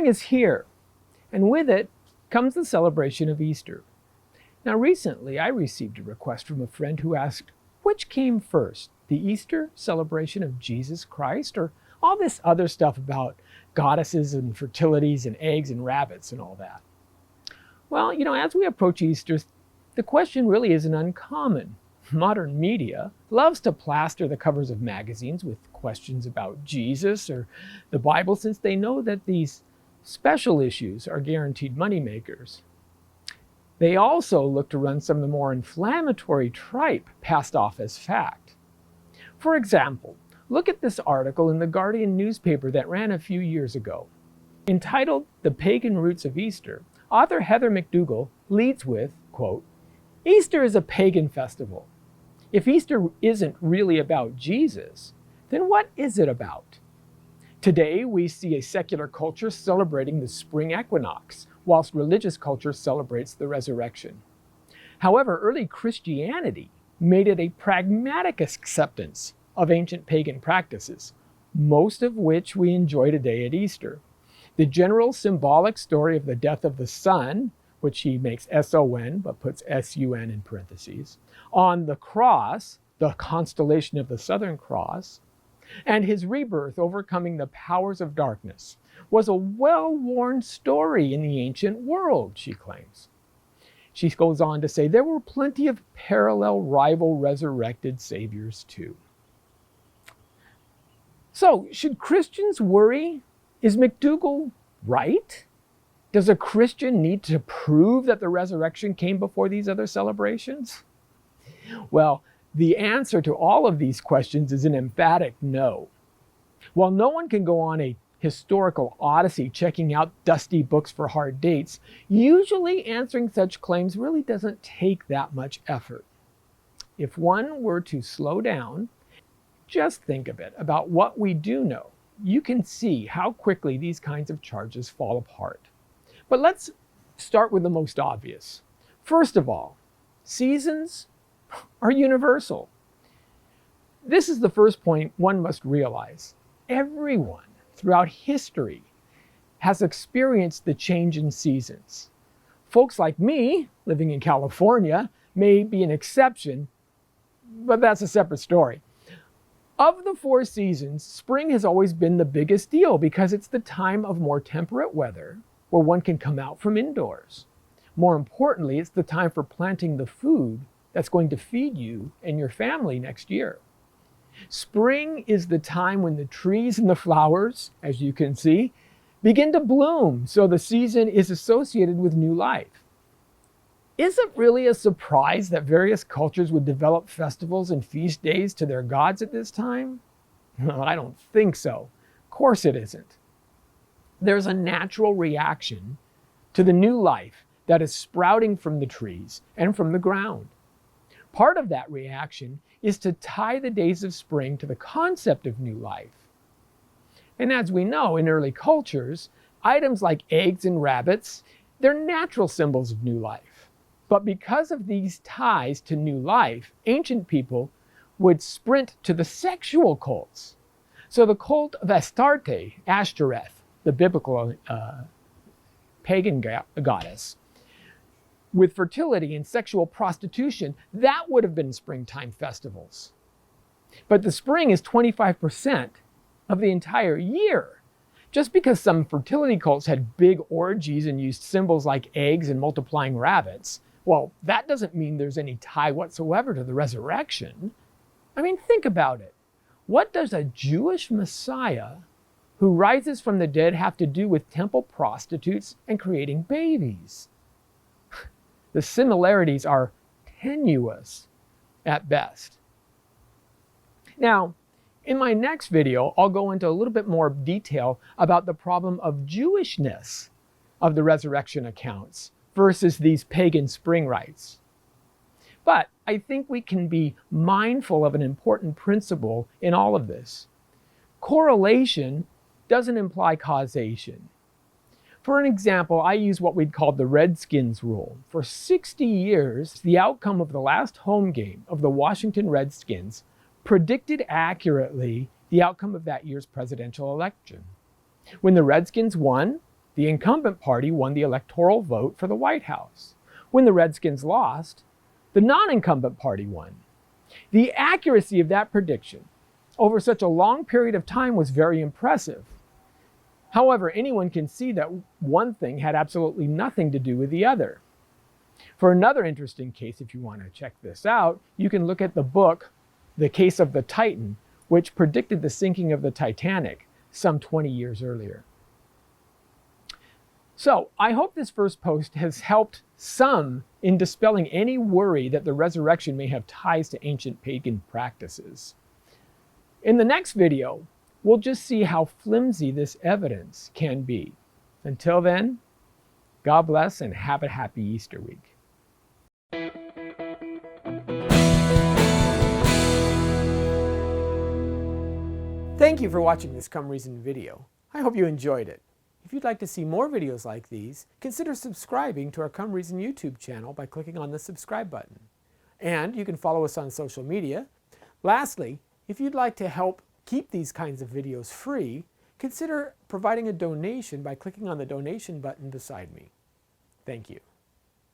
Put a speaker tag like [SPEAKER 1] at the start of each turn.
[SPEAKER 1] Spring is here, and with it comes the celebration of Easter. Now recently I received a request from a friend who asked, which came first, the Easter celebration of Jesus Christ or all this other stuff about goddesses and fertilities and eggs and rabbits and all that? Well, as we approach Easter, the question really isn't uncommon. Modern media loves to plaster the covers of magazines with questions about Jesus or the Bible, since they know that these special issues are guaranteed moneymakers. They also look to run some of the more inflammatory tripe passed off as fact. For example, look at this article in the Guardian newspaper that ran a few years ago. Entitled "The Pagan Roots of Easter," author Heather McDougall leads with, quote, "Easter is a pagan festival. If Easter isn't really about Jesus, then what is it about? Today, we see a secular culture celebrating the spring equinox, whilst religious culture celebrates the resurrection. However, early Christianity made it a pragmatic acceptance of ancient pagan practices, most of which we enjoy today at Easter. The general symbolic story of the death of the Son, which he makes S-O-N, but puts S-U-N in parentheses, on the cross, the constellation of the Southern Cross, and his rebirth overcoming the powers of darkness, was a well-worn story in the ancient world, she claims. She goes on to say there were plenty of parallel rival resurrected saviors too. So, should Christians worry? Is McDougall right? Does a Christian need to prove that the resurrection came before these other celebrations? Well, the answer to all of these questions is an emphatic no. While no one can go on a historical odyssey checking out dusty books for hard dates, usually answering such claims really doesn't take that much effort. If one were to slow down, just think a bit about what we do know, you can see how quickly these kinds of charges fall apart. But let's start with the most obvious. First of all, seasons are universal. This is the first point one must realize. Everyone throughout history has experienced the change in seasons. Folks like me, living in California, may be an exception, but that's a separate story. Of the 4 seasons, spring has always been the biggest deal because it's the time of more temperate weather where one can come out from indoors. More importantly, it's the time for planting the food that's going to feed you and your family next year. Spring is the time when the trees and the flowers, as you can see, begin to bloom, so the season is associated with new life. Is it really a surprise that various cultures would develop festivals and feast days to their gods at this time? No, I don't think so. Of course it isn't. There's a natural reaction to the new life that is sprouting from the trees and from the ground. Part of that reaction is to tie the days of spring to the concept of new life. And as we know, in early cultures, items like eggs and rabbits, they're natural symbols of new life. But because of these ties to new life, ancient people would sprint to the sexual cults. So the cult of Astarte, Ashtoreth, the biblical pagan goddess, with fertility and sexual prostitution, that would have been springtime festivals. But the spring is 25% of the entire year. Just because some fertility cults had big orgies and used symbols like eggs and multiplying rabbits, well, that doesn't mean there's any tie whatsoever to the resurrection. I mean, think about it. What does a Jewish Messiah who rises from the dead have to do with temple prostitutes and creating babies? The similarities are tenuous at best. Now, in my next video, I'll go into a little bit more detail about the problem of Jewishness of the resurrection accounts versus these pagan spring rites. But I think we can be mindful of an important principle in all of this. Correlation doesn't imply causation. For an example, I use what we'd call the Redskins rule. For 60 years, the outcome of the last home game of the Washington Redskins predicted accurately the outcome of that year's presidential election. When the Redskins won, The incumbent party won the electoral vote for the White House. When the Redskins lost, the non-incumbent party won. The accuracy of that prediction over such a long period of time was very impressive. However, anyone can see that one thing had absolutely nothing to do with the other. For another interesting case, if you want to check this out, you can look at the book, The Case of the Titan, which predicted the sinking of the Titanic some 20 years earlier. So, I hope this first post has helped some in dispelling any worry that the resurrection may have ties to ancient pagan practices. In the next video, we'll just see how flimsy this evidence can be. Until then, God bless and have a happy Easter week. Thank you for watching this Come Reason video. I hope you enjoyed it. If you'd like to see more videos like these, consider subscribing to our Come Reason YouTube channel by clicking on the subscribe button. And you can follow us on social media. Lastly, if you'd like to help keep these kinds of videos free, consider providing a donation by clicking on the donation button beside me. Thank you.